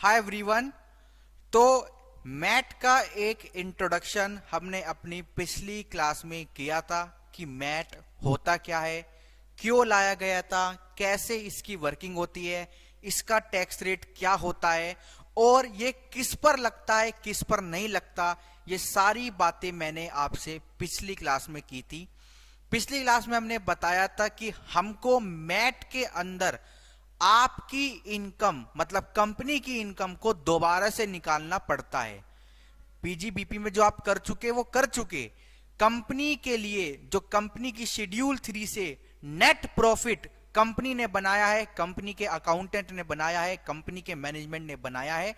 Hi everyone. तो mat का एक इंट्रोडक्शन हमने अपनी पिछली क्लास में किया था कि मैट होता क्या है, क्यों लाया गया था, कैसे इसकी वर्किंग होती है, इसका टैक्स रेट क्या होता है और ये किस पर लगता है किस पर नहीं लगता। ये सारी बातें मैंने आपसे पिछली क्लास में की थी। पिछली क्लास में हमने बताया था कि हमको मैट के अंदर आपकी इनकम मतलब कंपनी की इनकम को दोबारा से निकालना पड़ता है। पीजीबीपी में जो आप कर चुके वो कर चुके। कंपनी के लिए जो कंपनी की शेड्यूल 3 से नेट प्रॉफिट कंपनी ने बनाया है, कंपनी के अकाउंटेंट ने बनाया है, कंपनी के मैनेजमेंट ने बनाया है,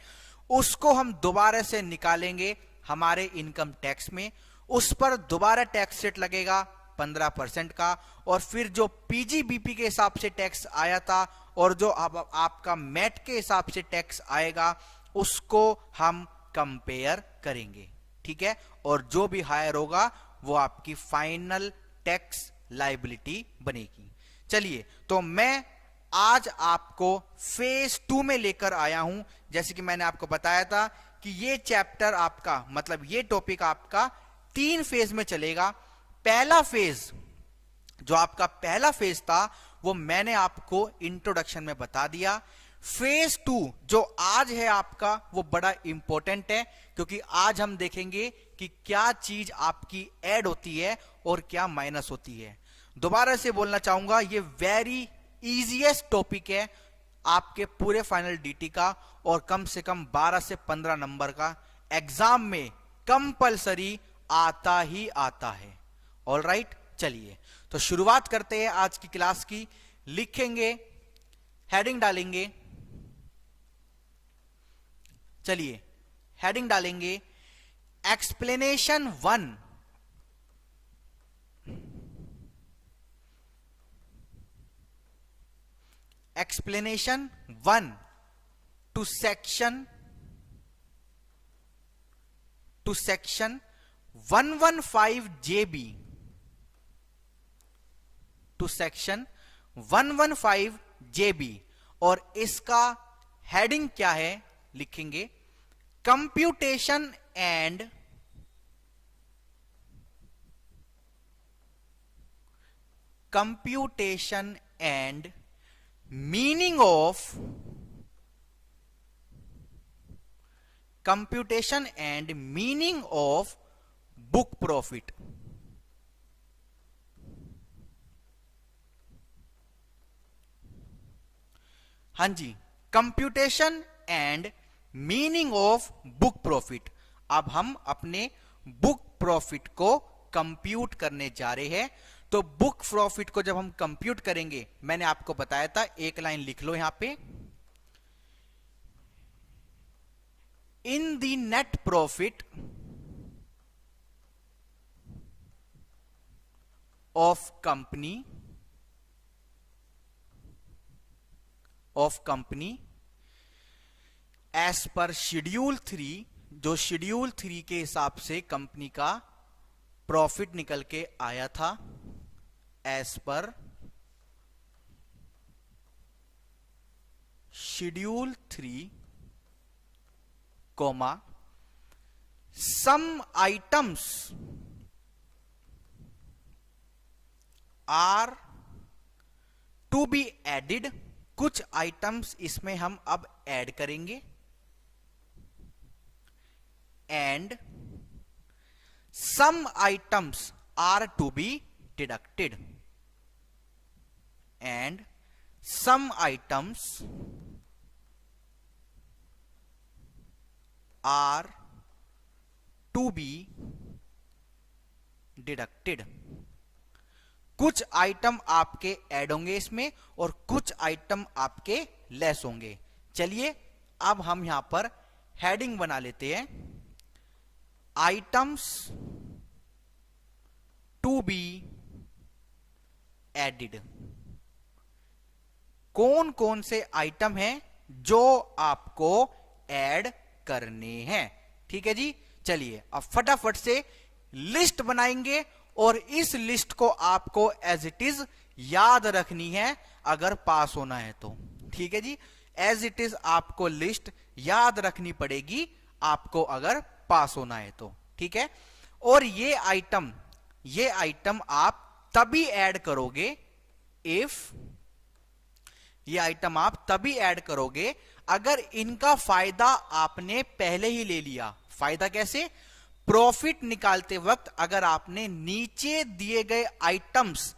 उसको हम दोबारा से निकालेंगे हमारे इनकम टैक्स में। उस पर दोबारा टैक्स रेट लगेगा 15% का, और फिर जो पीजीबीपी के हिसाब से टैक्स आया था और जो अब आपका मैट के हिसाब से टैक्स आएगा उसको हम कंपेयर करेंगे, ठीक है। और जो भी हायर होगा वो आपकी फाइनल टैक्स लायबिलिटी बनेगी। चलिए, तो मैं आज आपको फेज 2 में लेकर आया हूं। जैसे कि मैंने आपको बताया था कि ये चैप्टर आपका मतलब ये टॉपिक आपका 3 फेज में चलेगा। पहला फेज जो आपका पहला फेज था वो मैंने आपको इंट्रोडक्शन में बता दिया। फेज 2 जो आज है आपका वो बड़ा इंपॉर्टेंट है, क्योंकि आज हम देखेंगे कि क्या चीज आपकी ऐड होती है और क्या माइनस होती है। दोबारा से बोलना चाहूंगा, ये वेरी इजीएस्ट टॉपिक है आपके पूरे फाइनल डीटी का, और कम से कम 12 से 15 नंबर का एग्जाम में कंपलसरी आता ही आता है। ऑल राइट, चलिए तो शुरुआत करते हैं आज की क्लास की। लिखेंगे, हेडिंग डालेंगे, चलिए हेडिंग डालेंगे explanation 1 explanation 1 to section 115 JB to section 115 JB. और इसका हेडिंग क्या है, लिखेंगे computation and meaning of book profit. हाँ जी, computation and meaning of book profit. अब हम अपने बुक प्रॉफिट को कंप्यूट करने जा रहे हैं। तो बुक प्रॉफिट को जब हम कंप्यूट करेंगे, मैंने आपको बताया था, एक लाइन लिख लो यहां पे, in the net profit of company as per schedule 3, जो शेड्यूल 3 के हिसाब से कंपनी का प्रॉफिट निकल के आया था, as per schedule 3 comma some items are to be added. कुछ आइटम्स इसमें हम अब ऐड करेंगे, and some items are to be deducted, and some items are to be deducted. कुछ आइटम आपके ऐड होंगे इसमें और कुछ आइटम आपके लेस होंगे। चलिए अब हम यहां पर हेडिंग बना लेते हैं, आइटम्स टू बी एडिड। कौन कौन से आइटम हैं जो आपको ऐड करने हैं, ठीक है जी। चलिए अब फटाफट से लिस्ट बनाएंगे और इस लिस्ट को आपको एज इट इज याद रखनी है अगर पास होना है तो, ठीक है जी। एज इट इज आपको लिस्ट याद रखनी पड़ेगी आपको अगर पास होना है तो, ठीक है। और ये आइटम आप तभी ऐड करोगे ये आइटम आप तभी ऐड करोगे अगर इनका फायदा आपने पहले ही ले लिया। फायदा कैसे? प्रॉफिट निकालते वक्त अगर आपने नीचे दिए गए आइटम्स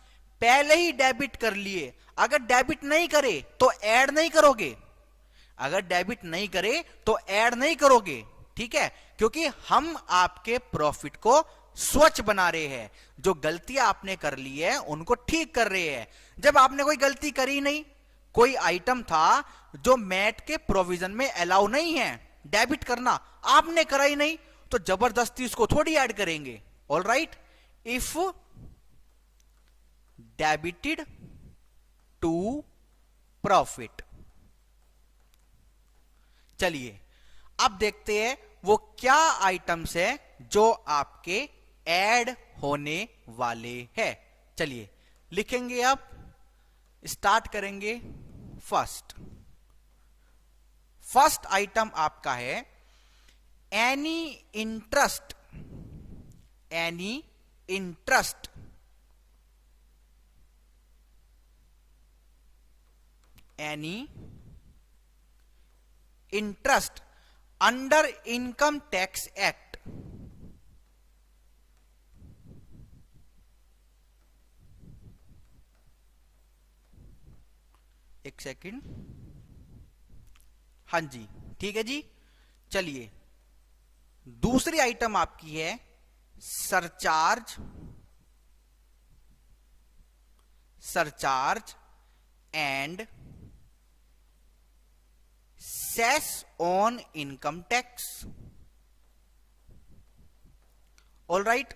पहले ही डेबिट कर लिए। अगर डेबिट नहीं करे तो ऐड नहीं करोगे, अगर डेबिट नहीं करे तो ऐड नहीं करोगे, ठीक है। क्योंकि हम आपके प्रॉफिट को स्वच्छ बना रहे हैं, जो गलतियां आपने कर ली है उनको ठीक कर रहे हैं। जब आपने कोई गलती करी नहीं, कोई आइटम था जो मैट के प्रोविजन में अलाउ नहीं है डेबिट करना, आपने करा ही नहीं, तो जबरदस्ती उसको थोड़ी ऐड करेंगे। All right, if debited to profit. चलिए अब देखते हैं वो क्या आइटम्स है जो आपके ऐड होने वाले हैं। चलिए लिखेंगे, अब स्टार्ट करेंगे। फर्स्ट आइटम आपका है any interest under income tax act. एक सेकंड, हाँ जी ठीक है जी। चलिए दूसरी आइटम आपकी है surcharge and cess on income tax. All right,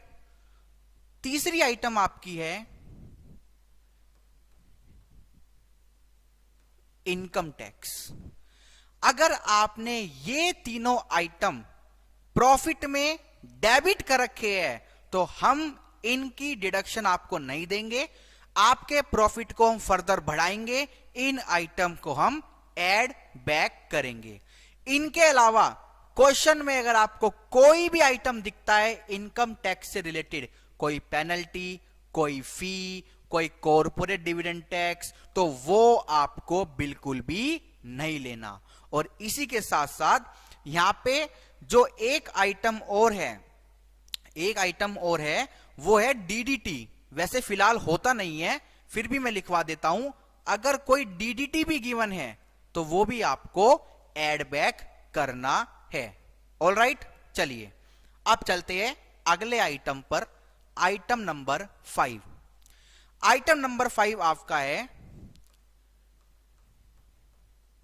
तीसरी आइटम आपकी है इनकम टैक्स। अगर आपने ये तीनों आइटम प्रॉफिट में डेबिट कर रखे हैं तो हम इनकी डिडक्शन आपको नहीं देंगे, आपके प्रॉफिट को हम फर्दर बढ़ाएंगे, इन आइटम को हम ऐड बैक करेंगे। इनके अलावा क्वेश्चन में अगर आपको कोई भी आइटम दिखता है इनकम टैक्स से रिलेटेड, कोई पेनल्टी, कोई फी, कोई कॉर्पोरेट डिविडेंड टैक्स, तो वो आपको बिल्कुल भी नहीं लेना। और इसी के साथ साथ यहां पे जो एक आइटम और है वो है डीडीटी। वैसे फिलहाल होता नहीं है, फिर भी मैं लिखवा देता हूं, अगर कोई डीडीटी भी गिवन है तो वो भी आपको ऐड बैक करना है। ऑल राइट, चलिए अब चलते हैं अगले आइटम पर, आइटम नंबर 5। आइटम नंबर 5 आपका है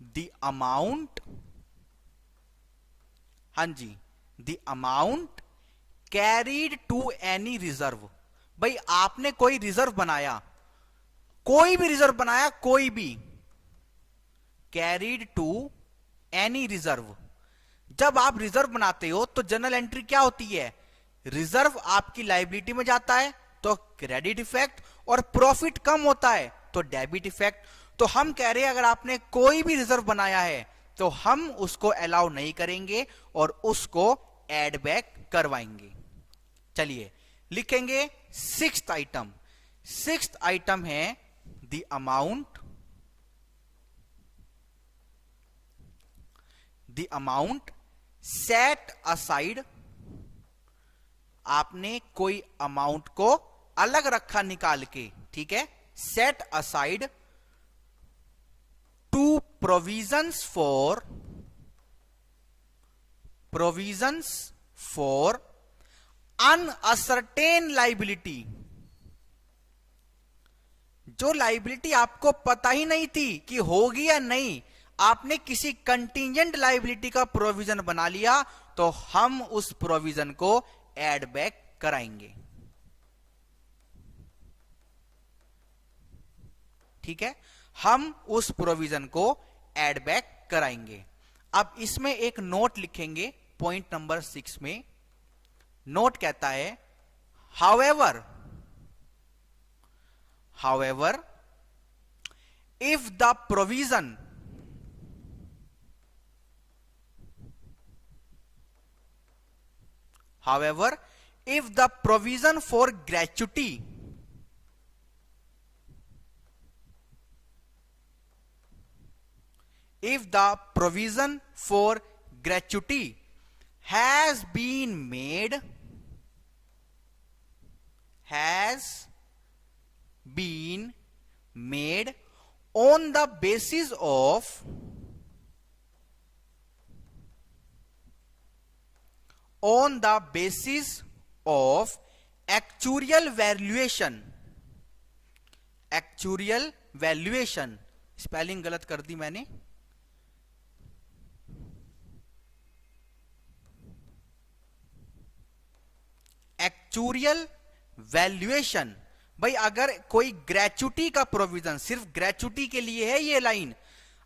द अमाउंट, हाँ जी, the amount carried to any reserve. भाई आपने कोई रिजर्व बनाया, कोई भी रिजर्व बनाया, कोई भी, कैरीड टू एनी रिजर्व। जब आप रिजर्व बनाते हो तो जनरल एंट्री क्या होती है? रिजर्व आपकी लायबिलिटी में जाता है तो क्रेडिट इफेक्ट, और प्रॉफिट कम होता है तो डेबिट इफेक्ट। तो हम कह रहे हैं अगर आपने कोई भी रिजर्व बनाया है तो हम उसको अलाउ नहीं करेंगे और उसको एड बैक करवाएंगे। चलिए लिखेंगे सिक्स्थ आइटम है द अमाउंट सेट असाइड। आपने कोई अमाउंट को अलग रखा निकाल के, ठीक है, set aside to provisions for uncertain liability. जो लाइबिलिटी आपको पता ही नहीं थी कि होगी या नहीं, आपने किसी कंटिजेंट लाइबिलिटी का प्रोविजन बना लिया तो हम उस प्रोविजन को एड बैक कराएंगे। ठीक है, हम उस प्रोविजन को एड बैक कराएंगे। अब इसमें एक नोट लिखेंगे पॉइंट नंबर 6 में। नोट कहता है however if the provision However, if the provision for gratuity has been made on the basis of actuarial valuation, spelling गलत कर दी मैंने, एक्चुरियल वैल्यूएशन। भाई अगर कोई ग्रेचुटी का प्रोविजन, सिर्फ ग्रेचुटी के लिए है ये लाइन,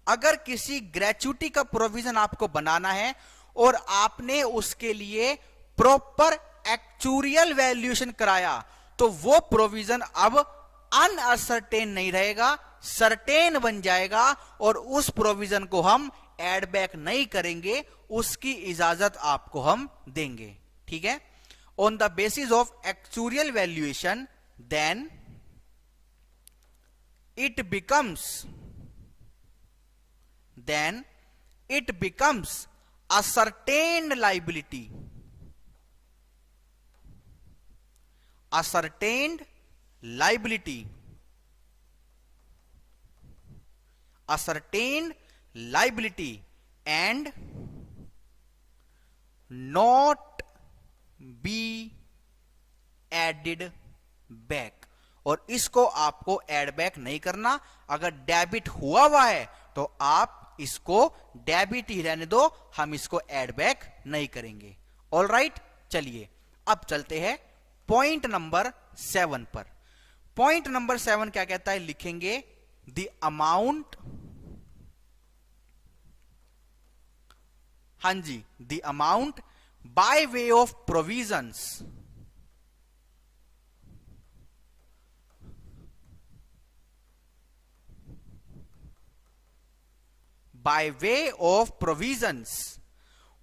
अगर किसी ग्रेचुटी का प्रोविजन आपको बनाना है और आपने उसके लिए प्रॉपर एक्चुरियल वैल्यूएशन कराया, तो वो प्रोविजन अब अनअसर्टेन नहीं रहेगा, सर्टेन बन जाएगा और उस प्रोविजन को हम एड बैक नहीं करेंगे, उसकी इजाजत आपको हम देंगे। ठीक है, on the basis of actuarial valuation, then it becomes ascertained liability, and not be added back, और इसको आपको एड बैक नहीं करना। अगर डेबिट हुआ है तो आप इसको डेबिट ही रहने दो, हम इसको एड बैक नहीं करेंगे। ऑल राइट, चलिए अब चलते हैं पॉइंट नंबर 7 पर। पॉइंट नंबर 7 क्या कहता है, लिखेंगे द अमाउंट, हाँ जी, the amount by way of provisions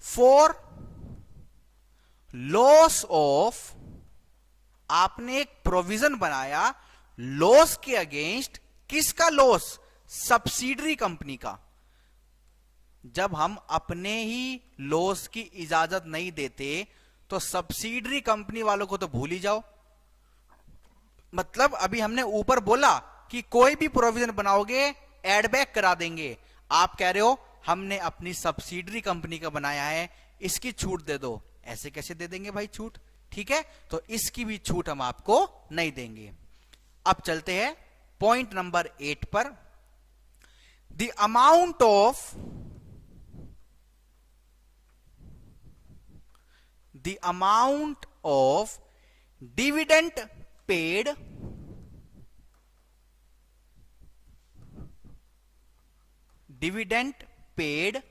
for loss of, आपने एक प्रोविजन बनाया लॉस के अगेंस्ट, किसका लॉस, सब्सिडरी कंपनी का। जब हम अपने ही लॉस की इजाजत नहीं देते तो सब्सिडरी कंपनी वालों को तो भूल ही जाओ। मतलब अभी हमने ऊपर बोला कि कोई भी प्रोविजन बनाओगे एड बैक करा देंगे, आप कह रहे हो हमने अपनी सब्सिडरी कंपनी का बनाया है, इसकी छूट दे दो। ऐसे कैसे दे देंगे भाई छूट, ठीक है, तो इसकी भी छूट हम आपको नहीं देंगे। अब चलते हैं पॉइंट नंबर 8 पर। The amount of dividend paid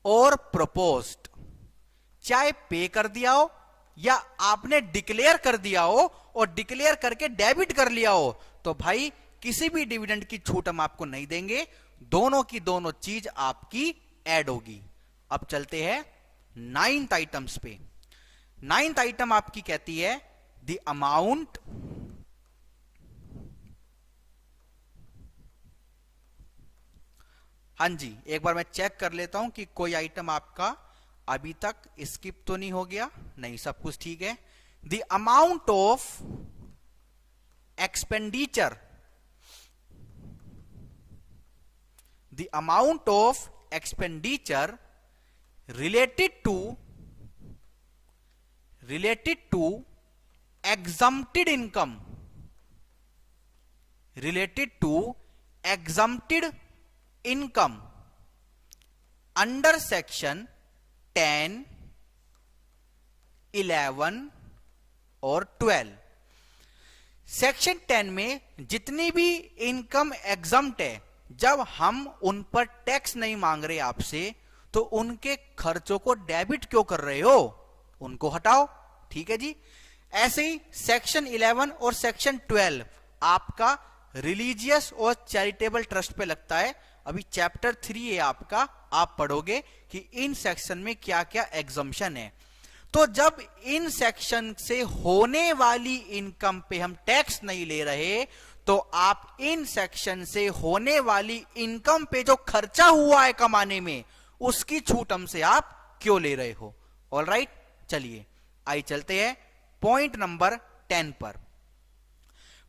और प्रपोज्ड, चाहे पे कर दिया हो या आपने डिक्लेयर कर दिया हो और डिक्लेयर करके डेबिट कर लिया हो, तो भाई किसी भी डिविडेंड की छूट हम आपको नहीं देंगे, दोनों की दोनों चीज आपकी ऐड होगी। अब चलते हैं 9th आइटम्स पे। 9th आइटम आपकी कहती है द अमाउंट हाँ जी, एक बार मैं चेक कर लेता हूं कि कोई आइटम आपका अभी तक स्किप तो नहीं हो गया, नहीं सब कुछ ठीक है। The amount of expenditure, the amount of expenditure related to exempted income, under section 10, 11 और 12। सेक्शन 10 में जितनी भी इनकम एग्जम्प्ट है, जब हम उन पर टैक्स नहीं मांग रहे आपसे, तो उनके खर्चों को डेबिट क्यों कर रहे हो, उनको हटाओ। ठीक है जी। ऐसे ही सेक्शन 11 और सेक्शन 12 आपका रिलीजियस और चैरिटेबल ट्रस्ट पे लगता है। अभी चैप्टर 3 है आपका, आप पढ़ोगे कि इन सेक्शन में क्या क्या एग्जम्पशन है। तो जब इन सेक्शन से होने वाली इनकम पे हम टैक्स नहीं ले रहे, तो आप इन सेक्शन से होने वाली इनकम पे जो खर्चा हुआ है कमाने में, उसकी छूट हमसे आप क्यों ले रहे हो? ऑलराइट, चलिए आइए चलते हैं पॉइंट नंबर 10 पर।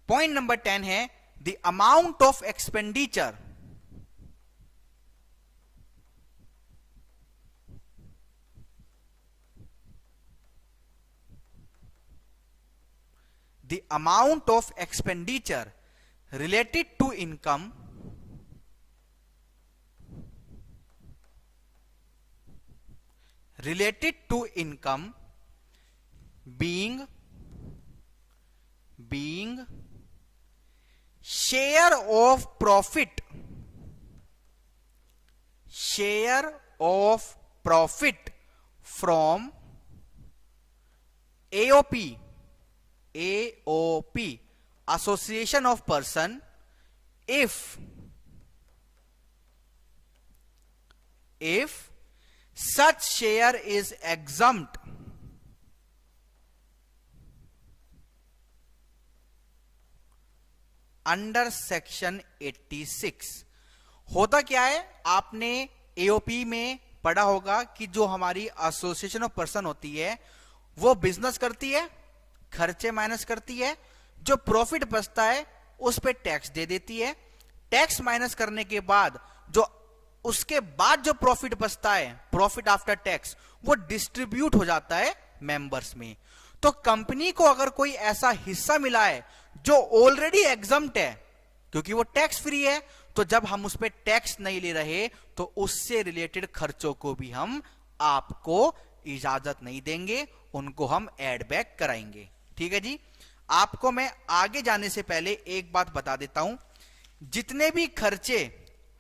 पॉइंट नंबर 10 है the amount of expenditure the amount of expenditure related to income being share of profit from AOP, association of person, if such share is exempt under section 86। होता क्या है, आपने AOP में पढ़ा होगा कि जो हमारी एसोसिएशन ऑफ पर्सन होती है वो बिजनेस करती है, खर्चे माइनस करती है, जो प्रॉफिट बचता है उस पे टैक्स दे देती है। टैक्स माइनस करने के बाद जो उसके बाद जो प्रॉफिट बचता है, प्रॉफिट आफ्टर टैक्स, वो डिस्ट्रीब्यूट हो जाता है मेंबर्स में। तो कंपनी को अगर कोई ऐसा हिस्सा मिला है जो ऑलरेडी एग्जम्प्ट है क्योंकि वो टैक्स फ्री है, तो जब हम उस पर टैक्स नहीं ले रहे तो उससे रिलेटेड खर्चों को भी हम आपको इजाजत नहीं देंगे, उनको हम एड बैक कराएंगे। ठीक है जी। आपको मैं आगे जाने से पहले एक बात बता देता हूं, जितने भी खर्चे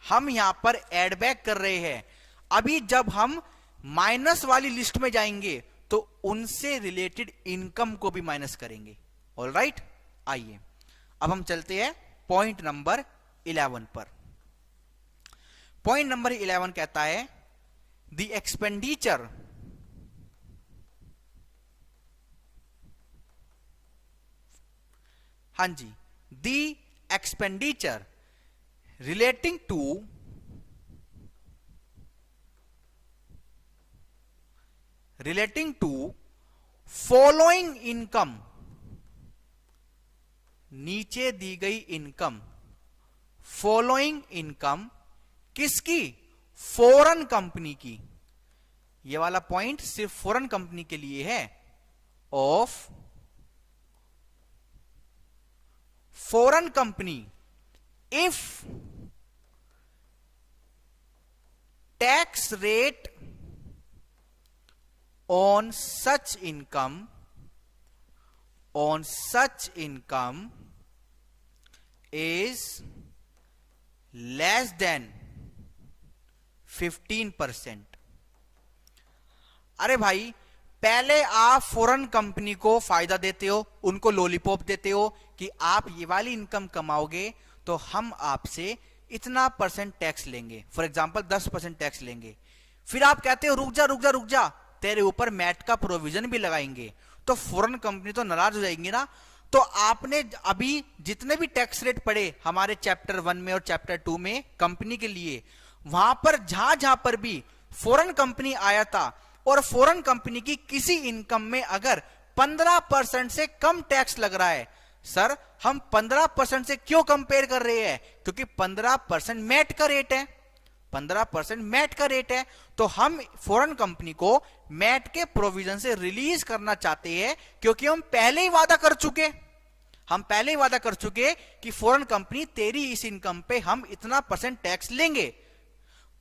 हम यहां पर एड बैक कर रहे हैं, अभी जब हम माइनस वाली लिस्ट में जाएंगे तो उनसे रिलेटेड इनकम को भी माइनस करेंगे। ऑलराइट, आइए अब हम चलते हैं पॉइंट नंबर 11 पर। पॉइंट नंबर 11 कहता है द एक्सपेंडिचर हाँ जी, the expenditure relating to following income, नीचे दी गई इनकम, फॉलोइंग इनकम किसकी? फॉरेन कंपनी की। ये वाला पॉइंट सिर्फ फॉरेन कंपनी के लिए है। Of foreign company if tax rate on such income is less than 15%। अरे भाई, पहले आप फॉरेन कंपनी को फायदा देते हो, उनको लॉलीपॉप देते हो कि आप ये वाली इनकम कमाओगे तो हम आपसे इतना परसेंट टैक्स लेंगे, फॉर एग्जांपल 10% टैक्स लेंगे। फिर आप कहते हो रुक जा, तेरे ऊपर मैट का प्रोविजन भी लगाएंगे, तो फॉरेन कंपनी तो नाराज हो जाएंगी ना। तो आपने अभी जितने भी टैक्स रेट पड़े हमारे चैप्टर 1 में और चैप्टर 2 में कंपनी के लिए, वहां पर जहां पर भी फॉरेन कंपनी आया था और फॉरेन कंपनी की किसी इनकम में अगर 15% से कम टैक्स लग रहा है, सर हम 15% से क्यों कंपेयर कर रहे हैं? क्योंकि 15% मैट का रेट है, 15% मैट का रेट है। तो हम फॉरेन कंपनी को मैट के प्रोविजन से रिलीज करना चाहते हैं, क्योंकि हम पहले ही वादा कर चुके कि फॉरेन कंपनी तेरी इस इनकम पे हम इतना परसेंट टैक्स लेंगे।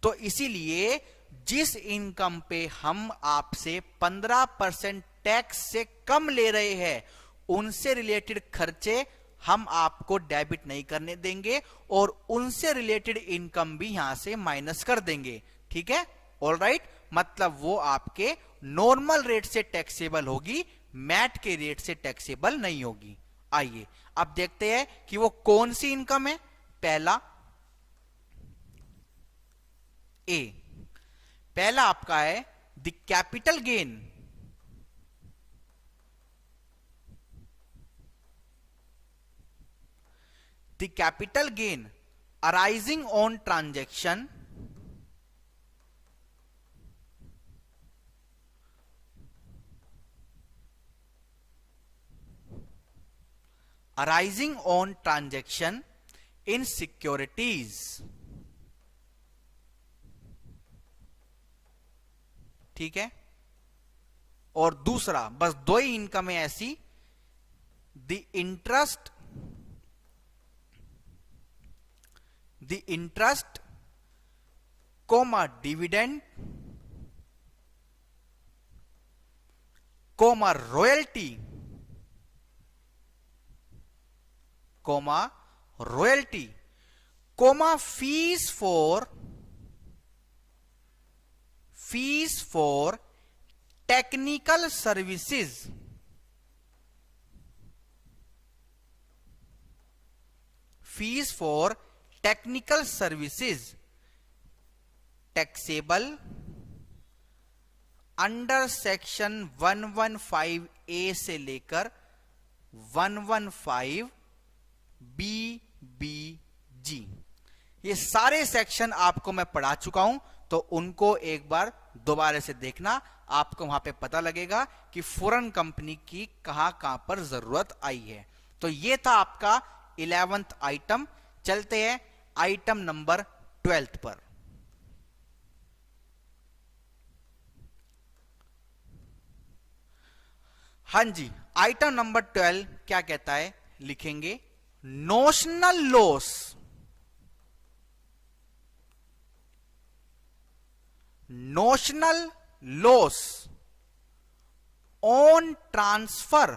तो इसीलिए जिस इनकम पे हम आपसे 15% टैक्स से कम ले रहे हैं, उनसे रिलेटेड खर्चे हम आपको डेबिट नहीं करने देंगे और उनसे रिलेटेड इनकम भी यहां से माइनस कर देंगे। ठीक है, ऑलराइट। मतलब वो आपके नॉर्मल रेट से टैक्सेबल होगी, मैट के रेट से टैक्सेबल नहीं होगी। आइए अब देखते हैं कि वो कौन सी इनकम है। पहला ए, पहला आपका है the capital gain the capital gain arising on transaction arising on transaction in securities। ठीक है। और दूसरा, बस दो ही इनकम है ऐसी, the interest comma dividend comma royalty comma royalty comma fees for technical services, fees for technical services taxable under section 115A से लेकर 115 BBG। ये सारे सेक्शन आपको मैं पढ़ा चुका हूं, तो उनको एक बार दोबारा से देखना, आपको वहां पे पता लगेगा कि फॉरेन कंपनी की कहां कहां पर जरूरत आई है। तो ये था आपका 11th आइटम। चलते हैं आइटम नंबर 12 पर। हां जी, आइटम नंबर 12 क्या कहता है, लिखेंगे notional loss, notional loss on transfer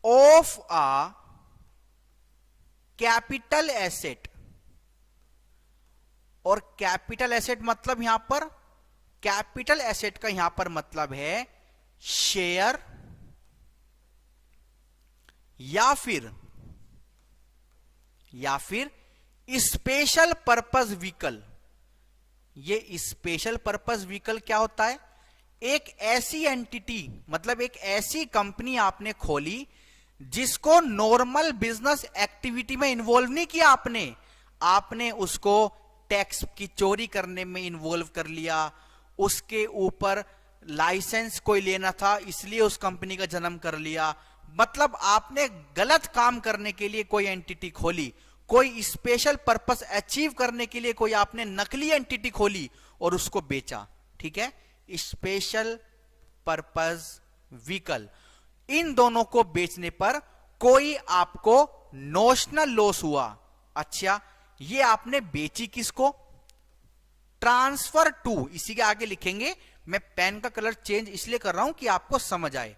of a capital asset. और कैपिटल एसेट मतलब यहां पर, कैपिटल एसेट का यहां पर मतलब है शेयर या फिर स्पेशल पर्पस व्हीकल। ये स्पेशल पर्पस व्हीकल क्या होता है, एक ऐसी एंटिटी, मतलब एक ऐसी कंपनी आपने खोली जिसको नॉर्मल बिजनेस एक्टिविटी में इन्वॉल्व नहीं किया आपने उसको टैक्स की चोरी करने में इन्वॉल्व कर लिया, उसके ऊपर लाइसेंस कोई लेना था इसलिए उस कंपनी का जन्म कर लिया। मतलब आपने गलत काम करने के लिए कोई एंटिटी खोली, कोई स्पेशल पर्पस अचीव करने के लिए कोई आपने नकली एंटिटी खोली और उसको बेचा। ठीक है, स्पेशल पर्पस व्हीकल, इन दोनों को बेचने पर कोई आपको नोशनल लॉस हुआ। अच्छा, ये आपने बेची किसको, ट्रांसफर टू, इसी के आगे लिखेंगे, मैं पेन का कलर चेंज इसलिए कर रहा हूं कि आपको समझ आए,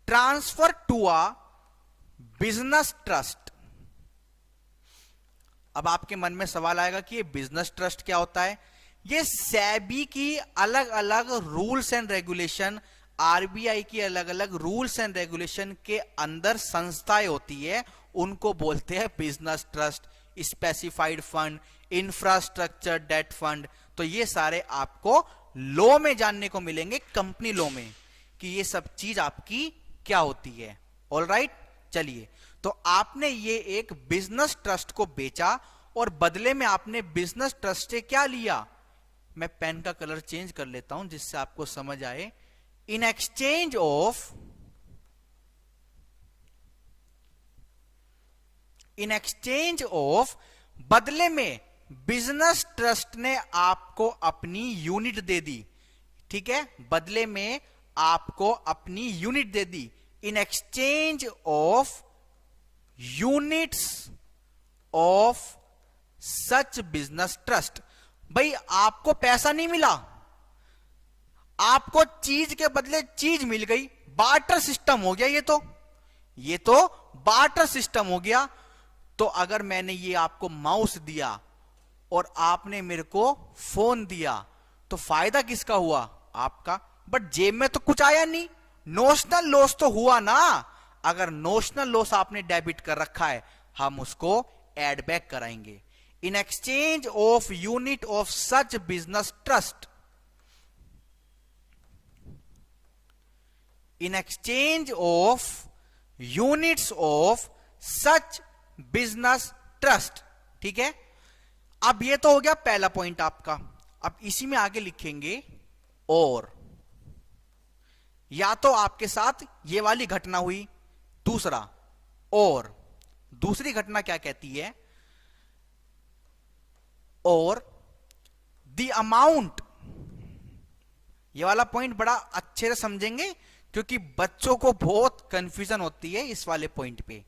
transfer to a business trust. अब आपके मन में सवाल आएगा कि ये बिजनेस ट्रस्ट क्या होता है। ये सेबी की अलग अलग रूल्स एंड रेगुलेशन, आरबीआई की अलग अलग रूल्स एंड रेगुलेशन के अंदर संस्थाएं होती है, उनको बोलते हैं business trust, specified fund, infrastructure debt fund. तो ये सारे आपको लॉ में जानने को मिलेंगे, कंपनी लॉ में, कि ये सब चीज आपकी क्या होती है। ऑलराइट, चलिए, तो आपने ये एक बिजनेस ट्रस्ट को बेचा और बदले में आपने बिजनेस ट्रस्ट से क्या लिया, मैं पेन का कलर चेंज कर लेता हूं जिससे आपको समझ आए। इन एक्सचेंज ऑफ बदले में बिजनेस ट्रस्ट ने आपको अपनी यूनिट दे दी। ठीक है, बदले में आपको अपनी unit they the. In exchange of units of such business trust. भाई आपको पैसा नहीं मिला, आपको चीज के बदले चीज मिल गई, बार्टर सिस्टम हो गया। ये तो बार्टर सिस्टम हो गया। तो अगर मैंने ये आपको माउस दिया और आपने मेरे को फोन दिया तो फायदा किसका हुआ, आपका, बट जेब में तो कुछ आया नहीं, नोशनल लॉस तो हुआ ना। अगर नोशनल लॉस आपने डेबिट कर रखा है, हम उसको एड बैक कराएंगे। In exchange of unit of such business trust, in exchange of units of such business trust. ठीक है, अब ये तो हो गया पहला पॉइंट आपका। अब इसी में आगे लिखेंगे और, या तो आपके साथ ये वाली घटना हुई, दूसरा और, दूसरी घटना क्या कहती है, और द अमाउंट, ये वाला पॉइंट बड़ा अच्छे से समझेंगे क्योंकि बच्चों को बहुत कंफ्यूजन होती है इस वाले पॉइंट पे।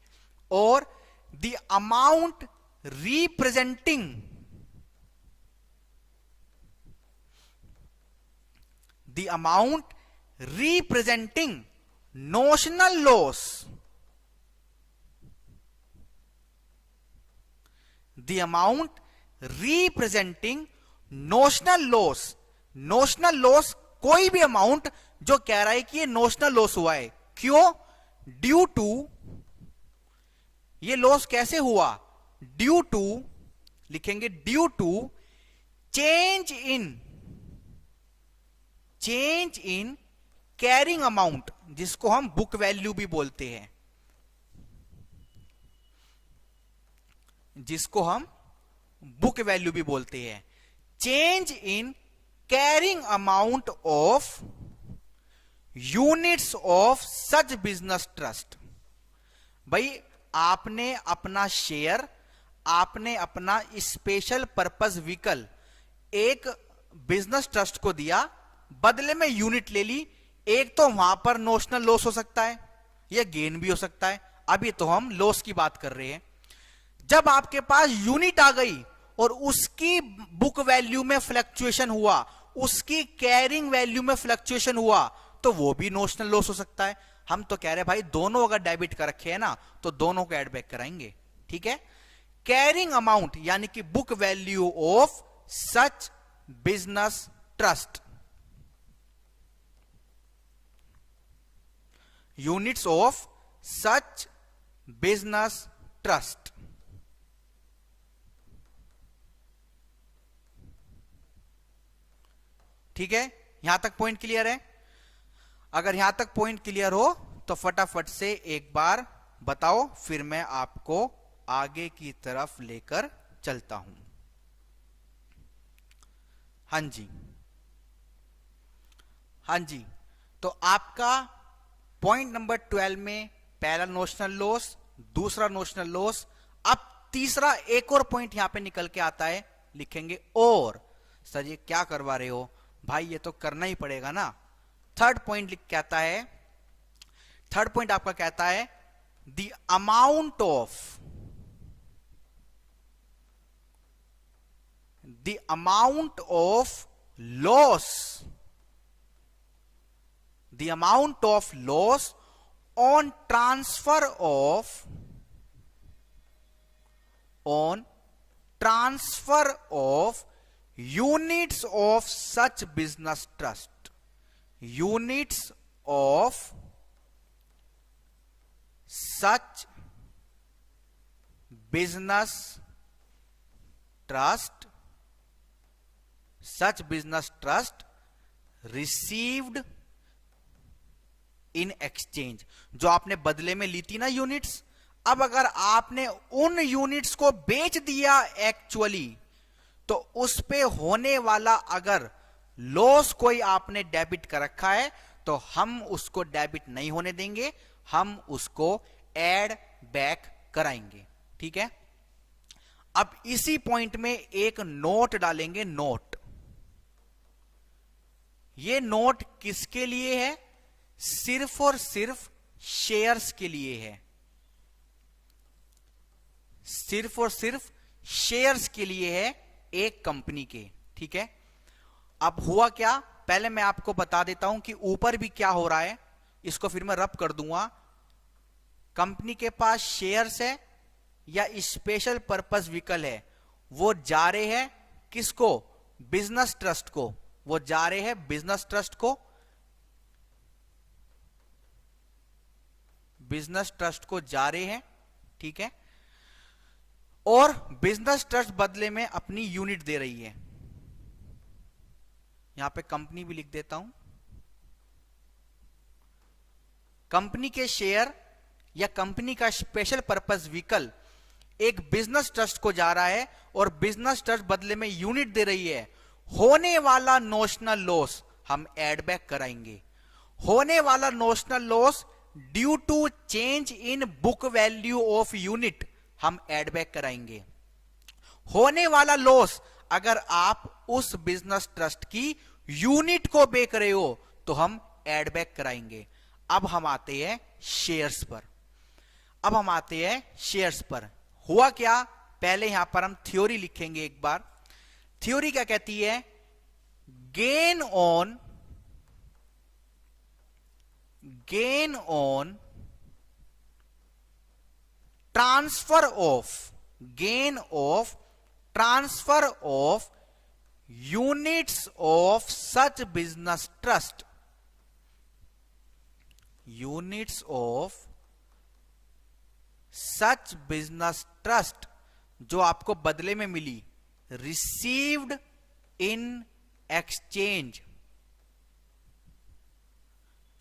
और the amount representing, the amount representing notional loss, the amount representing notional loss. Notional loss कोई भी अमाउंट जो कह रहा है कि ये नोशनल लॉस हुआ है, क्यों, ड्यू टू, ये लॉस कैसे हुआ, ड्यू टू, लिखेंगे due to change in carrying amount, जिसको हम बुक वैल्यू भी बोलते हैं, जिसको हम बुक वैल्यू भी बोलते हैं, change in carrying amount of units of such business trust. भाई आपने अपना शेयर, आपने अपना स्पेशल पर्पस व्हीकल एक बिजनेस ट्रस्ट को दिया, बदले में यूनिट ले ली। एक तो वहां पर नोशनल लॉस हो सकता है या गेन भी हो सकता है, अभी तो हम लॉस की बात कर रहे हैं। जब आपके पास यूनिट आ गई और उसकी बुक वैल्यू में फ्लक्चुएशन हुआ, उसकी कैरिंग वैल्यू में फ्लक्चुएशन हुआ, तो वो भी नोशनल लॉस हो सकता है। हम तो कह रहे हैं भाई दोनों अगर डेबिट कर रखे हैं ना तो दोनों को एड बैक कराएंगे। ठीक है, कैरिंग अमाउंट यानी कि book value of such business trust, units of such business trust. ठीक है, यहां तक पॉइंट क्लियर है? अगर यहां तक पॉइंट क्लियर हो तो फटाफट से एक बार बताओ, फिर मैं आपको आगे की तरफ लेकर चलता हूं। हां जी, हां जी, तो आपका पॉइंट नंबर 12 में पहला नोशनल लॉस, दूसरा नोशनल लॉस। अब तीसरा एक और पॉइंट यहां पे निकल के आता है, लिखेंगे और। सर ये क्या करवा रहे हो भाई, ये तो करना ही पड़ेगा ना। थर्ड पॉइंट लिख के आता है, थर्ड पॉइंट आपका कहता है the amount of, the amount of loss, the amount of loss on transfer of, on transfer of units of such business trust, units of such business trust, such business trust received in exchange, जो आपने बदले में ली थी ना units. अब अगर आपने उन यूनिट्स को बेच दिया एक्चुअली, तो उस पे होने वाला अगर लॉस कोई आपने डेबिट कर रखा है तो हम उसको डेबिट नहीं होने देंगे, हम उसको ऐड बैक कराएंगे। ठीक है, अब इसी पॉइंट में एक नोट डालेंगे, नोट। ये नोट किसके लिए है, सिर्फ और सिर्फ शेयर्स के लिए है, सिर्फ और सिर्फ शेयर्स के लिए है एक कंपनी के। ठीक है, अब हुआ क्या, पहले मैं आपको बता देता हूं कि ऊपर भी क्या हो रहा है, इसको फिर मैं रब कर दूंगा। कंपनी के पास शेयर्स है या स्पेशल पर्पस व्हीकल है, वो जा रहे हैं किसको, बिजनेस ट्रस्ट को, वो जा रहे हैं बिजनेस ट्रस्ट को, बिजनेस ट्रस्ट को जा रहे हैं। ठीक है, और बिजनेस ट्रस्ट बदले में अपनी यूनिट दे रही है। यहां पे कंपनी भी लिख देता हूं। कंपनी के शेयर या कंपनी का स्पेशल पर्पस व्हीकल एक बिजनेस ट्रस्ट को जा रहा है और बिजनेस ट्रस्ट बदले में यूनिट दे रही है, होने वाला नोशनल लॉस हम एड बैक कराएंगे। होने वाला notional loss due to change in book value of unit हम एड बैक कराएंगे। होने वाला लॉस अगर आप उस बिजनेस ट्रस्ट की यूनिट को बेच रहे हो तो हम एड बैक कराएंगे। अब हम आते हैं शेयर्स पर। हुआ क्या, पहले यहां पर हम थ्योरी लिखेंगे एक बार। थ्योरी क्या कहती है, gain on transfer of units of such business trust, जो आपको बदले में मिली, received in exchange,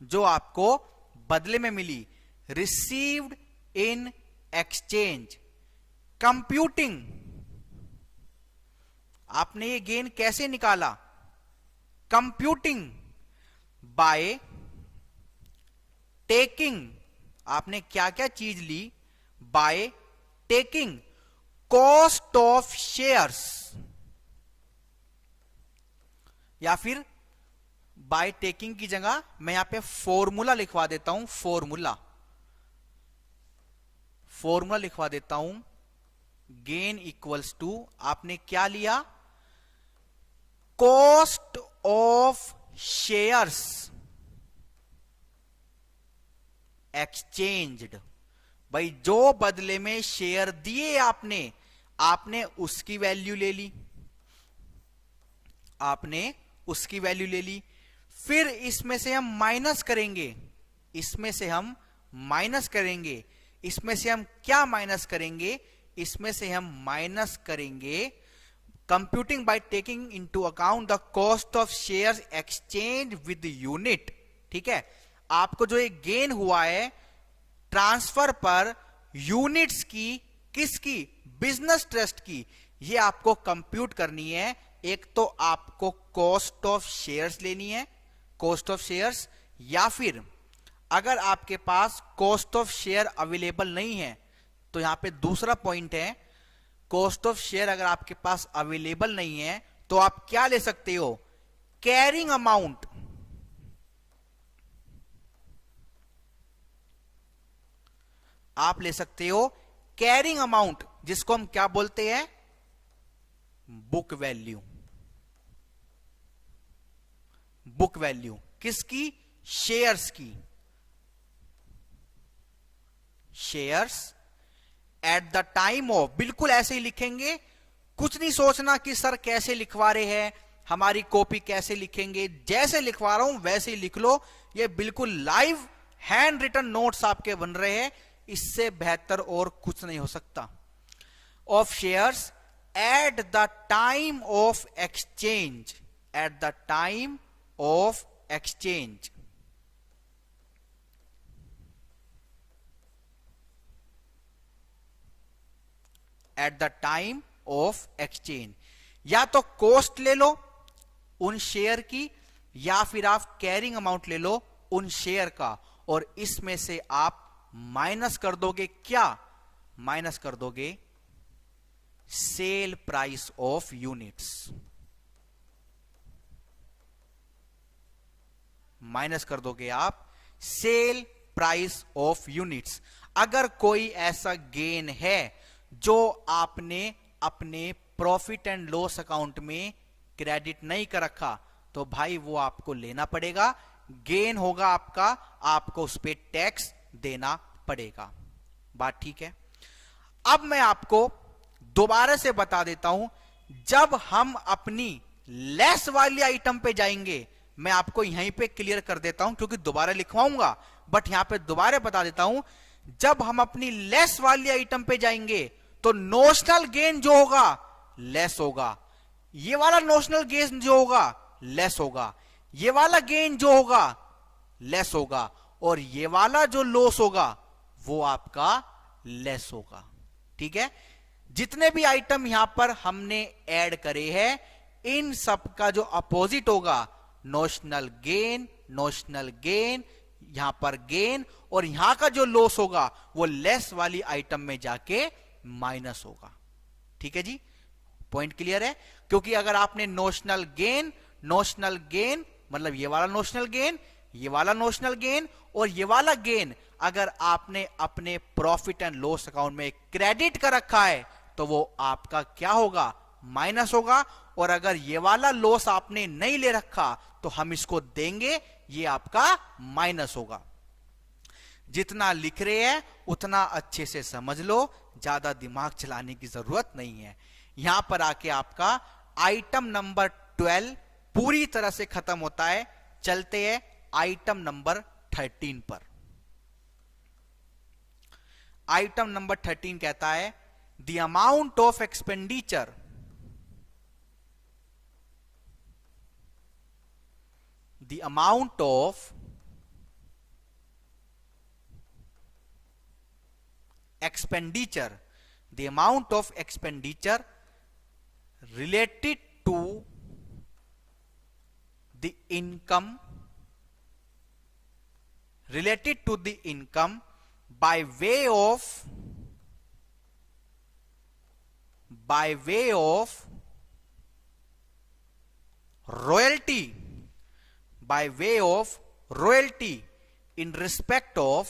जो आपको बदले में मिली, received in exchange, कंप्यूटिंग, आपने ये गेन कैसे निकाला, कंप्यूटिंग बाय टेकिंग, आपने क्या क्या चीज ली, by taking cost of shares, या फिर बाय टेकिंग की जगह मैं यहां पे फॉर्मूला लिखवा देता हूं, फॉर्मूला लिखवा देता हूं, गेन इक्वल्स टू, आपने क्या लिया, कॉस्ट ऑफ शेयर्स एक्सचेंज्ड, भाई जो बदले में शेयर दिए आपने उसकी वैल्यू ले ली, फिर इसमें से हम माइनस करेंगे, इसमें से हम क्या माइनस करेंगे, इसमें से हम माइनस करेंगे computing by taking into account the cost of shares exchange with unit. ठीक है, आपको जो एक गेन हुआ है ट्रांसफर पर यूनिट्स की, किसकी, बिजनेस ट्रस्ट की, ये आपको कंप्यूट करनी है। एक तो आपको कॉस्ट ऑफ शेयर्स लेनी है, या फिर अगर आपके पास कॉस्ट ऑफ शेयर अवेलेबल नहीं है तो यहां पे दूसरा पॉइंट है, कॉस्ट ऑफ शेयर अगर आपके पास अवेलेबल नहीं है तो आप क्या ले सकते हो, कैरिंग अमाउंट, आप ले सकते हो कैरिंग अमाउंट, जिसको हम क्या बोलते हैं, बुक वैल्यू। किसकी, शेयर्स की, shares at the time of, बिल्कुल ऐसे ही लिखेंगे, कुछ नहीं सोचना कि सर कैसे लिखवा रहे हैं, हमारी कॉपी कैसे लिखेंगे, जैसे लिखवा रहा हूं वैसे ही लिख लो। ये बिल्कुल लाइव हैंड रिटन नोट्स आपके बन रहे हैं, इससे बेहतर और कुछ नहीं हो सकता। Of shares at the time of exchange, at the time of exchange, at the time of exchange, या तो कॉस्ट ले लो उन शेयर की, या फिर आप कैरिंग अमाउंट ले लो उन शेयर का, और इसमें से आप माइनस कर दोगे, क्या माइनस कर दोगे, sale price of units, minus कर दोगे आप सेल प्राइस ऑफ यूनिट्स। अगर कोई ऐसा गेन है जो आपने अपने प्रॉफिट एंड लॉस अकाउंट में क्रेडिट नहीं कर रखा तो भाई वो आपको लेना पड़ेगा, गेन होगा आपका, आपको उस पर टैक्स देना पड़ेगा। बात ठीक है। अब मैं आपको दोबारा से बता देता हूं, जब हम अपनी लेस वाली आइटम पे जाएंगे, मैं आपको यहीं पे क्लियर कर देता हूं क्योंकि दोबारा लिखवाऊंगा, बट यहां पे दोबारा बता देता हूं, जब हम अपनी लेस वाली आइटम पे जाएंगे तो नोशनल गेन जो होगा लेस होगा, ये वाला नोशनल गेन जो होगा लेस होगा, ये वाला गेन जो होगा लेस होगा, और ये वाला जो लॉस होगा वो आपका लेस होगा। ठीक है, जितने भी आइटम यहां पर हमने ऐड करे हैं, इन सब का जो अपोजिट होगा, नोशनल गेन, नोशनल गेन, यहां पर गेन, और यहां का जो लॉस होगा वो लेस वाली आइटम में जाके माइनस होगा। ठीक है जी, पॉइंट क्लियर है? क्योंकि अगर आपने नोशनल गेन मतलब ये वाला नोशनल गेन, ये वाला नोशनल गेन और ये वाला गेन अगर आपने अपने प्रॉफिट एंड लॉस अकाउंट में क्रेडिट कर रखा है तो वो आपका क्या होगा? माइनस होगा। और अगर ये वाला लॉस आपने नहीं ले रखा तो हम इसको देंगे, ये आपका माइनस होगा। जितना लिख रहे हैं उतना अच्छे से समझ लो, ज्यादा दिमाग चलाने की जरूरत नहीं है। यहां पर आके आपका आइटम नंबर 12 पूरी तरह से खत्म होता है। चलते हैं आइटम नंबर 13 पर। आइटम नंबर 13 कहता है the amount of expenditure the amount of expenditure related to the income by way of royalty in respect of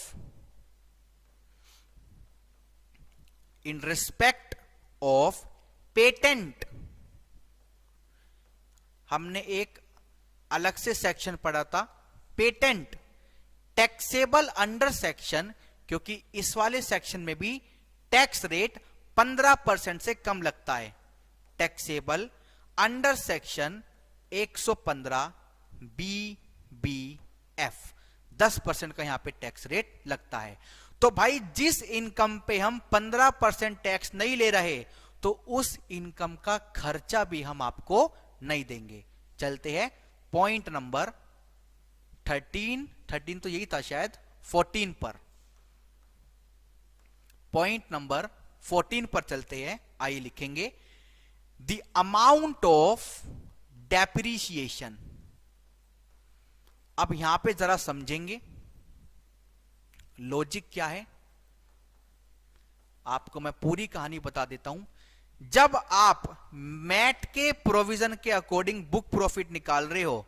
patent. हमने एक अलग से सेक्शन पढ़ा था, पेटेंट टैक्सेबल अंडर सेक्शन, क्योंकि इस वाले सेक्शन में भी टैक्स रेट 15% से कम लगता है। टैक्सेबल अंडर सेक्शन 115 BBF 10% का यहां पे टैक्स रेट लगता है। तो भाई जिस इनकम पे हम 15% टैक्स नहीं ले रहे तो उस इनकम का खर्चा भी हम आपको नहीं देंगे। चलते हैं पॉइंट नंबर 13 तो यही था शायद, 14 पर। पॉइंट नंबर 14 पर चलते हैं। आइए लिखेंगे द अमाउंट ऑफ डेप्रीशिएशन। अब यहां पे जरा समझेंगे लॉजिक क्या है। आपको मैं पूरी कहानी बता देता हूं। जब आप मैट के प्रोविजन के अकॉर्डिंग बुक प्रॉफिट निकाल रहे हो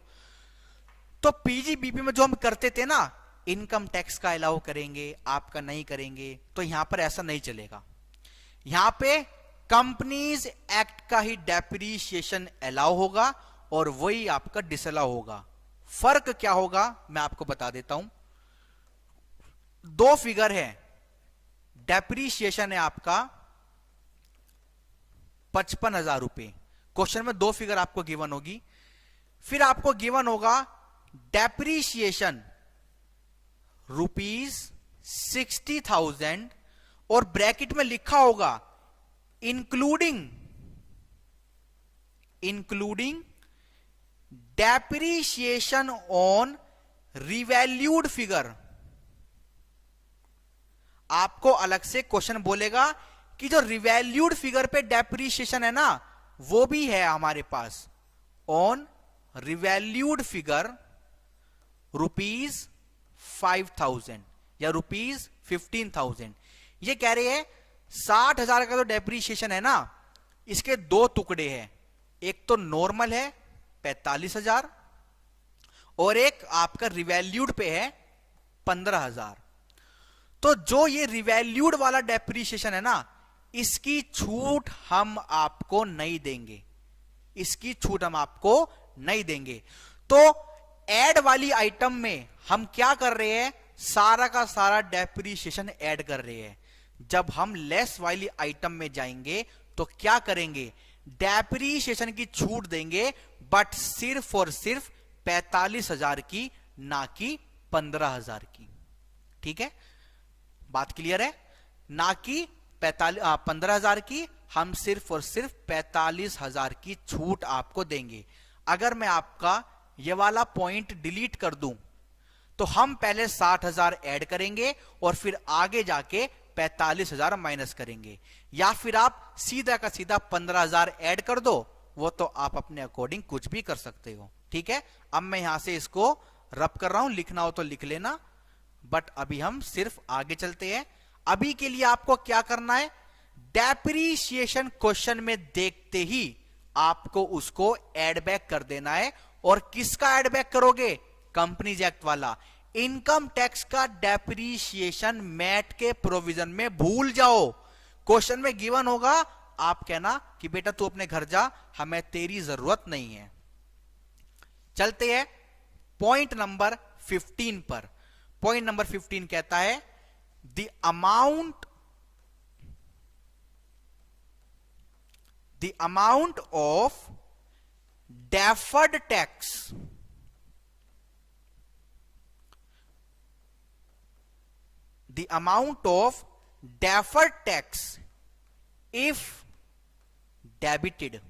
तो पीजीबीपी में जो हम करते थे ना, इनकम टैक्स का अलाउ करेंगे, आपका नहीं करेंगे, तो यहां पर ऐसा नहीं चलेगा। यहां पे कंपनीज एक्ट का ही डेप्रीशिएशन अलाउ होगा और वही आपका डिसअलाउ होगा। फर्क क्या होगा मैं आपको बता देता हूं। दो फिगर है, डेप्रीशिएशन है आपका 55,000 रुपए। क्वेश्चन में दो फिगर आपको गिवन होगी, फिर आपको गिवन होगा डेप्रीशिएशन ₹60,000 और ब्रैकेट में लिखा होगा including depreciation on revalued figure. आपको अलग से क्वेश्चन बोलेगा कि जो रिवैल्यूड फिगर पे डेप्रीशिएशन है ना, वो भी है हमारे पास। ऑन रिवैल्यूड फिगर ₹5,000 या ₹15,000। ये कह रहे हैं 60,000 का जो डेप्रीशिएशन है ना, इसके दो टुकड़े हैं। एक तो नॉर्मल है 45,000 और एक आपका रिवैल्यूड पे है 15,000। तो जो ये रिवैल्यूड वाला डेप्रीशिएशन है ना, इसकी छूट हम आपको नहीं देंगे, इसकी छूट हम आपको नहीं देंगे। तो ऐड वाली आइटम में हम क्या कर रहे हैं, सारा का सारा डेप्रीशिएशन ऐड कर रहे हैं। जब हम लेस वाली आइटम में जाएंगे तो क्या करेंगे, डेप्रीशिएशन की छूट देंगे, बट सिर्फ और सिर्फ 45,000 की, ना कि 15,000 की। ठीक है, बात क्लियर है? ना कि 15,000 की, हम सिर्फ और सिर्फ 45,000 की छूट आपको देंगे। अगर मैं आपका ये वाला पॉइंट डिलीट कर दूं तो हम पहले 60,000 ऐड करेंगे और फिर आगे जाके 45,000 माइनस करेंगे, या फिर आप सीधा का सीधा 15,000 ऐड कर दो, वो तो आप अपने अकॉर्डिंग कुछ भी कर सकते हो। ठीक है, अब मैं यहां से इसको रब कर रहा हूं, लिखना हो तो लिख लेना, बट अभी हम सिर्फ आगे चलते हैं। अभी के लिए आपको क्या करना है, डेप्रीशिएशन क्वेश्चन में देखते ही आपको उसको एड बैक कर देना है। और किसका एड बैक करोगे, कंपनीज एक्ट वाला। इनकम टैक्स का डेप्रीशिएशन मैट के प्रोविजन में भूल जाओ। क्वेश्चन में गिवन होगा, आप कहना कि बेटा तू अपने घर जा, हमें तेरी जरूरत नहीं है। चलते हैं पॉइंट नंबर 15 पर। पॉइंट नंबर 15 कहता है the amount of deferred tax if debited.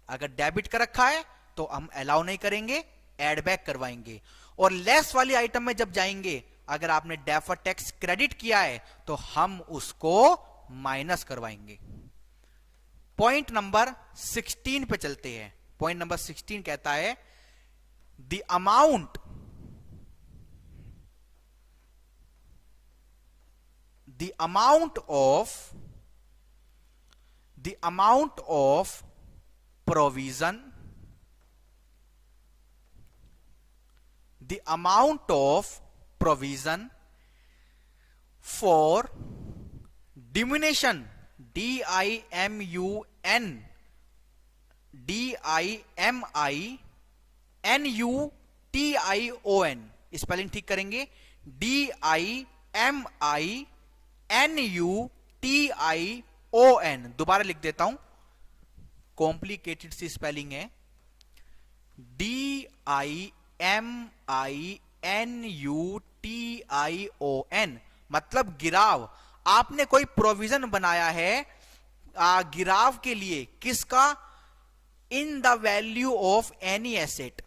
अगर डेबिट कर रखा है तो हम अलाउ नहीं करेंगे, एड बैक करवाएंगे। और लेस वाली आइटम में जब जाएंगे, अगर आपने डेफर्ड टैक्स क्रेडिट किया है तो हम उसको माइनस करवाएंगे। पॉइंट नंबर 16 पे चलते हैं। पॉइंट नंबर 16 कहता है the amount of provision for diminution DIMINUTION, spelling ठीक करेंगे, DIMINUTION। दोबारा लिख देता हूं, कॉम्प्लिकेटेड सी स्पेलिंग है, DIMINUTION, मतलब गिराव। आपने कोई प्रोविजन बनाया है गिराव के लिए, किसका, in the value of any asset.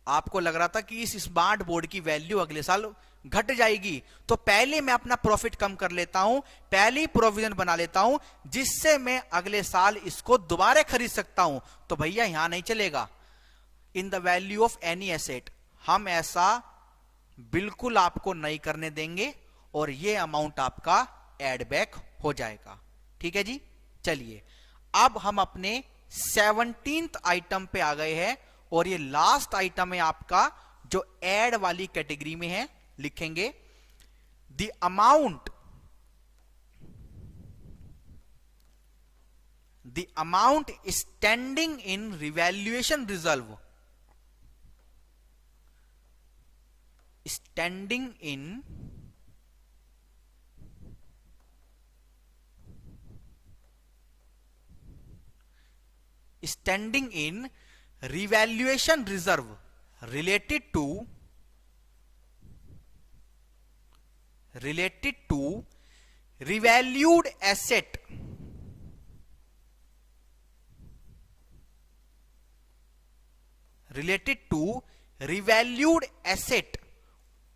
आपको लग रहा था कि इस स्मार्ट बोर्ड की वैल्यू अगले साल घट जाएगी, तो पहले मैं अपना प्रॉफिट कम कर लेता हूं, पहले ही प्रोविजन बना लेता हूं, जिससे मैं अगले साल इसको दोबारा खरीद सकता हूं। तो भैया यहां नहीं चलेगा, in the value of any asset, हम ऐसा बिल्कुल आपको नहीं करने देंगे, और ये अमाउंट आपका एड बैक हो जाएगा। ठीक है जी, चलिए अब हम अपने 17th आइटम पे आ गए हैं, और ये लास्ट आइटम है आपका जो एड वाली कैटेगरी में है। लिखेंगे the amount standing in revaluation reserve, standing in revaluation reserve related to revalued asset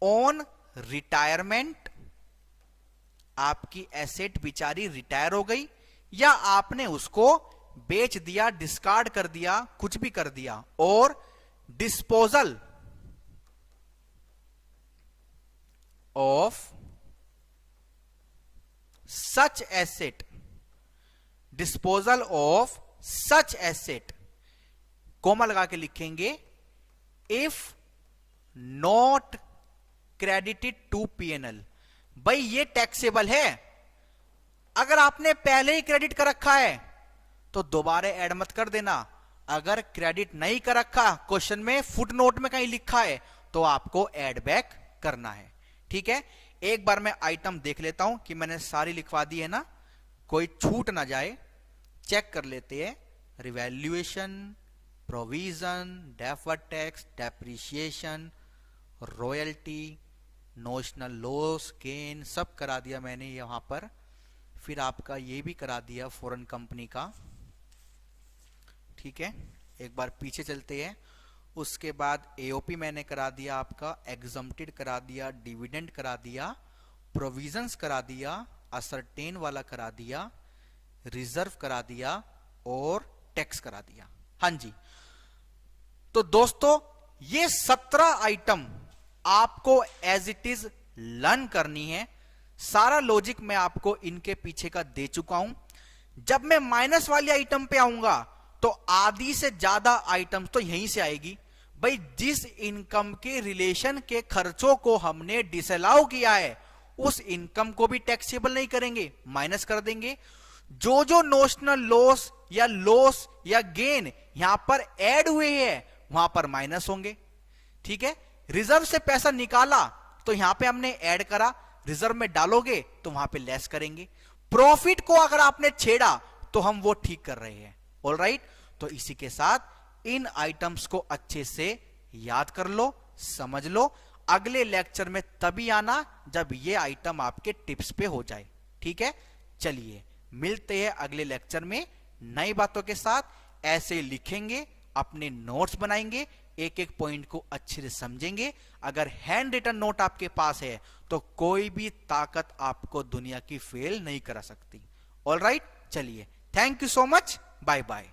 on retirement। आपकी एसेट बेचारी रिटायर हो गई, या आपने उसको बेच दिया, डिस्कार्ड कर दिया, कुछ भी कर दिया, और disposal of such asset, comma लगा के लिखेंगे if not credited to P&L। भाई ये टैक्सेबल है, अगर आपने पहले ही क्रेडिट कर रखा है तो दोबारा ऐड मत कर देना। अगर क्रेडिट नहीं कर रखा, क्वेश्चन में फुटनोट में कहीं लिखा है, तो आपको ऐड बैक करना है। ठीक है, एक बार मैं आइटम देख लेता हूं कि मैंने सारी लिखवा दी है ना, कोई छूट ना जाए। चेक कर लेते हैं, revaluation, provision, deferred tax, depreciation, royalty, notional loss, gain, सब करा दिया मैंने यहां पर। फिर आपका ये भी करा दिया फॉरेन कंपनी का। ठीक है, एक बार पीछे चलते हैं। उसके बाद एओपी मैंने करा दिया, आपका एग्जम्प्टेड करा दिया, डिविडेंड करा दिया, प्रोविजंस करा दिया, असरटेन वाला करा दिया, रिजर्व करा दिया और टैक्स करा दिया। हां जी, तो दोस्तों ये 17 आइटम आपको एज इट इज लर्न करनी है। सारा लॉजिक मैं आपको इनके पीछे का दे चुका हूं। जब मैं माइनस वाली आइटम पे आऊंगा तो आधी से ज्यादा आइटम तो यहीं से आएगी। भाई जिस इनकम के रिलेशन के खर्चों को हमने डिसअलाउ किया है उस इनकम को भी टैक्सेबल नहीं करेंगे, माइनस कर देंगे। जो जो नोशनल लॉस या गेन यहां पर ऐड हुए हैं वहां पर माइनस होंगे। ठीक है, रिजर्व से पैसा निकाला तो यहां पे हमने ऐड करा, रिजर्व में डालोगे तो वहां पे लेस करेंगे। प्रॉफिट को अगर आपने छेड़ा तो हम वो ठीक कर रहे हैं। ऑलराइट, तो इसी के साथ इन आइटम्स को अच्छे से याद कर लो, समझ लो। अगले लेक्चर में तभी आना जब ये आइटम आपके टिप्स पे हो जाए। ठीक है, चलिए मिलते हैं अगले लेक्चर में नई बातों के साथ। ऐसे लिखेंगे, अपने नोट्स बनाएंगे, एक एक पॉइंट को अच्छे से समझेंगे। अगर हैंड रिटन नोट आपके पास है तो कोई भी ताकत आपको दुनिया की फेल नहीं करा सकती। ऑलराइट, चलिए, thank you so much, bye bye.